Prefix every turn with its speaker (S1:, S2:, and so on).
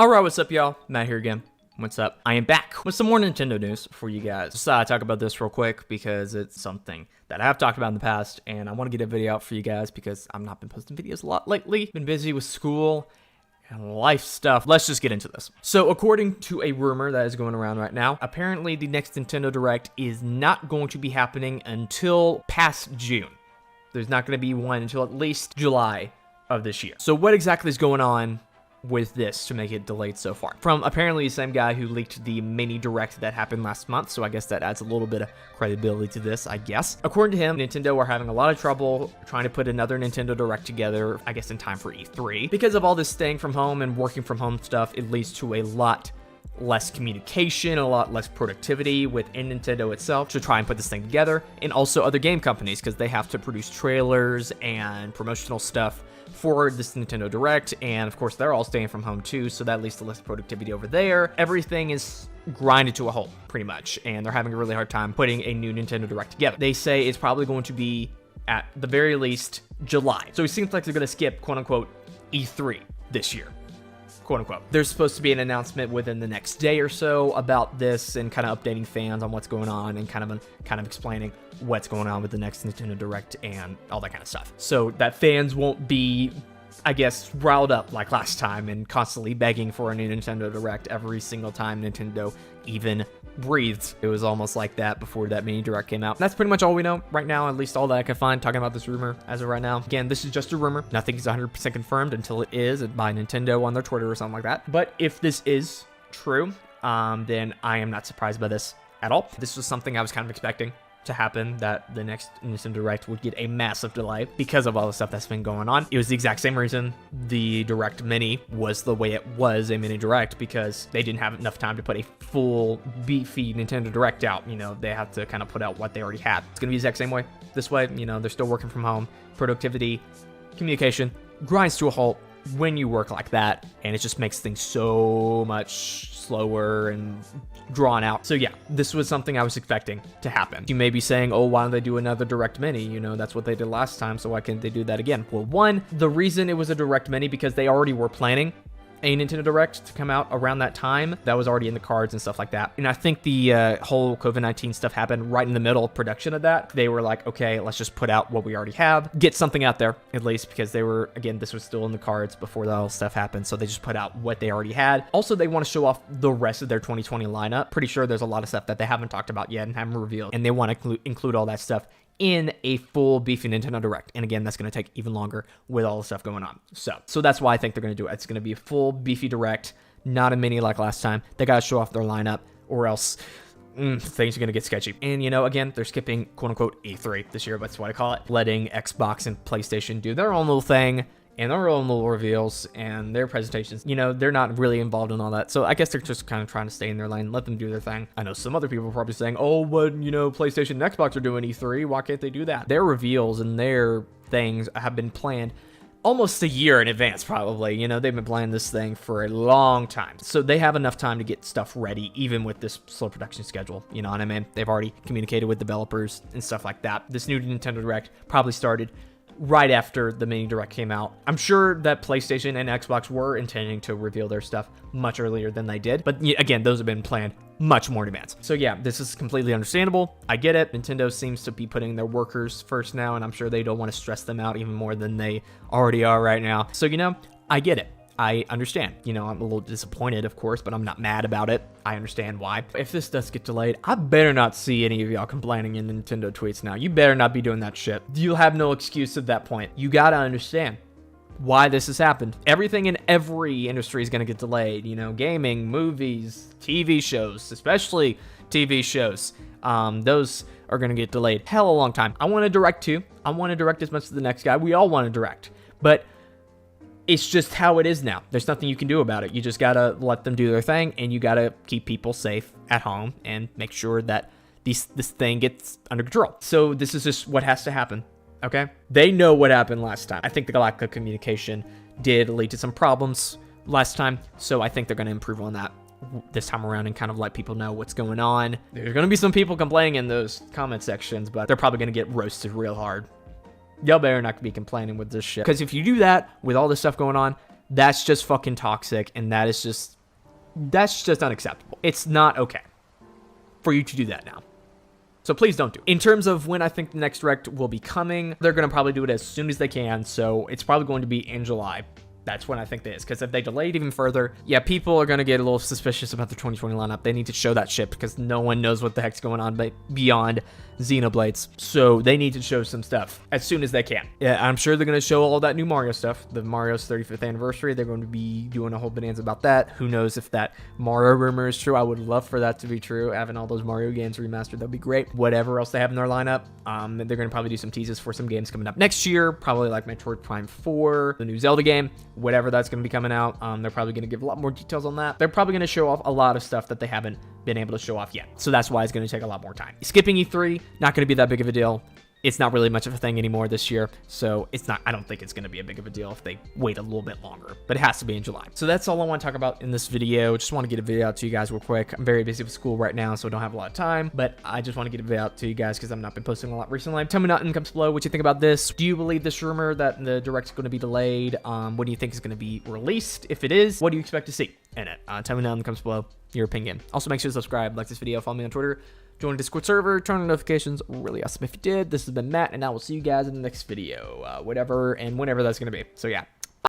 S1: Alright, what's up, y'all? Matt here again. What's up? I am back with some more Nintendo news for you guys. Just thought I'd talk about this real quick because it's something that I have talked about in the past, and I want to get a video out for you guys because I've not been posting videos a lot lately. Been busy with school and life stuff. Let's just get into this. So according to a rumor that is going around right now, apparently the next Nintendo Direct is not going to be happening until past June. There's not going to be one until at least July of this year. So what exactly is going on with this to make it delayed so far? From apparently the same guy who leaked the mini direct that happened last month, so I guess that adds a little bit of credibility to this, I guess. According to him, Nintendo are having a lot of trouble trying to put another Nintendo Direct together, I guess in time for E3. Because of all this staying from home and working from home stuff, it leads to a lot less communication, a lot less productivity within Nintendo itself to try and put this thing together, and also other game companies because they have to produce trailers and promotional stuff for this Nintendo Direct, and of course they're all staying from home too, so that leads to less productivity over there. Everything is grinded to a halt pretty much, and they're having a really hard time putting a new Nintendo Direct together. They say it's probably going to be at the very least July, so it seems like they're going to skip quote-unquote E3 this year, quote-unquote. There's supposed to be an announcement within the next day or so about this and kind of updating fans on what's going on and kind of explaining what's going on with the next Nintendo Direct and all that kind of stuff. So that fans won't be, I guess, riled up like last time and constantly begging for a new Nintendo Direct every single time Nintendo even breathed. It was almost like that before that mini Direct came out. That's pretty much all we know right now, at least all that I can find talking about this rumor as of right now. Again, this is just a rumor. Nothing is 100% confirmed until it is by Nintendo on their Twitter or something like that. But if this is true, then I am not surprised by this at all. This was something I was kind of expecting to happen, that the next Nintendo Direct would get a massive delay because of all the stuff that's been going on. It was the exact same reason the Direct Mini was the way it was a mini Direct, because they didn't have enough time to put a full beefy Nintendo Direct out. You know, they have to kind of put out what they already had. It's gonna be the exact same way this way. You know, they're still working from home. Productivity, communication grinds to a halt when you work like that, and it just makes things so much slower and drawn out. So yeah, this was something I was expecting to happen. You may be saying, oh, why don't they do another Direct Mini? You know, that's what they did last time, so why can't they do that again? Well, one, the reason it was a Direct Mini because they already were planning a Nintendo Direct to come out around that time. That was already in the cards and stuff like that. And I think the whole COVID-19 stuff happened right in the middle of production of that. They were like, okay, let's just put out what we already have, get something out there at least, because they were, again, this was still in the cards before that all stuff happened. So they just put out what they already had. Also, they want to show off the rest of their 2020 lineup. Pretty sure there's a lot of stuff that they haven't talked about yet and haven't revealed, and they want to include all that stuff in a full beefy Nintendo Direct. And again, that's going to take even longer with all the stuff going on. So that's why I think they're going to do it. It's going to be a full beefy Direct, not a mini like last time. They got to show off their lineup, or else things are going to get sketchy. And, you know, again, they're skipping quote-unquote E3 this year, that's what I call it. Letting Xbox and PlayStation do their own little thing and their own little reveals and their presentations. You know, they're not really involved in all that. So I guess they're just kind of trying to stay in their lane, let them do their thing. I know some other people are probably saying, oh, but, you know, PlayStation and Xbox are doing E3. Why can't they do that? Their reveals and their things have been planned almost a year in advance, probably. You know, they've been planning this thing for a long time. So they have enough time to get stuff ready, even with this slow production schedule. You know what I mean? They've already communicated with developers and stuff like that. This new Nintendo Direct probably started right after the mini Direct came out. I'm sure that PlayStation and Xbox were intending to reveal their stuff much earlier than they did, but again, those have been planned much more in advance. So yeah, this is completely understandable. I get it. Nintendo seems to be putting their workers first now, and I'm sure they don't want to stress them out even more than they already are right now. So, you know, I get it. I understand. You know, I'm a little disappointed, of course, but I'm not mad about it. I understand why. If this does get delayed, I better not see any of y'all complaining in Nintendo tweets now. You better not be doing that shit. You'll have no excuse at that point. You gotta understand why this has happened. Everything in every industry is gonna get delayed. You know, gaming, movies, TV shows, especially TV shows. Those are gonna get delayed hell a long time. I want to direct too. I want to direct as much as the next guy. We all want to direct, but it's just how it is now. There's nothing you can do about it. You just gotta let them do their thing, and you gotta keep people safe at home and make sure that this thing gets under control. So this is just what has to happen, okay? They know what happened last time. I think the lack of communication did lead to some problems last time, so I think they're gonna improve on that this time around and kind of let people know what's going on. There's gonna be some people complaining in those comment sections, but they're probably gonna get roasted real hard. Y'all better not be complaining with this shit. Because if you do that with all this stuff going on, That's just fucking toxic, and that's just unacceptable. It's not okay for you to do that now. So please don't do it. In terms of when I think the next direct will be coming, they're going to probably do it as soon as they can. So it's probably going to be in July. That's when I think that is. Because if they delay it even further, yeah, people are going to get a little suspicious about the 2020 lineup. They need to show that shit because no one knows what the heck's going on beyond Xenoblades. So they need to show some stuff as soon as they can. Yeah, I'm sure they're going to show all that new Mario stuff. The Mario's 35th anniversary. They're going to be doing a whole bonanza about that. Who knows if that Mario rumor is true? I would love for that to be true. Having all those Mario games remastered, that'd be great. Whatever else they have in their lineup, they're going to probably do some teases for some games coming up next year. Probably like Metroid Prime 4, the new Zelda game, whatever that's going to be coming out. They're probably going to give a lot more details on that. They're probably going to show off a lot of stuff that they haven't been able to show off yet. So that's why it's going to take a lot more time. Skipping E3, not going to be that big of a deal. It's not really much of a thing anymore this year, so I don't think it's going to be a big of a deal if they wait a little bit longer, but it has to be in July. So that's all I want to talk about in this video. Just want to get a video out to you guys real quick. I'm very busy with school right now, so I don't have a lot of time, but I just want to get a video out to you guys because I've not been posting a lot recently. Tell me down in the comments below what you think about this. Do you believe this rumor that the direct's going to be delayed? What do you think is going to be released? If it is, what do you expect to see in it? Tell me down in the comments below your opinion. Also, make sure to subscribe, like this video, follow me on Twitter, join the Discord server, turn on notifications. Really awesome if you did. This has been Matt, and I will see you guys in the next video, whatever and whenever that's going to be. So yeah.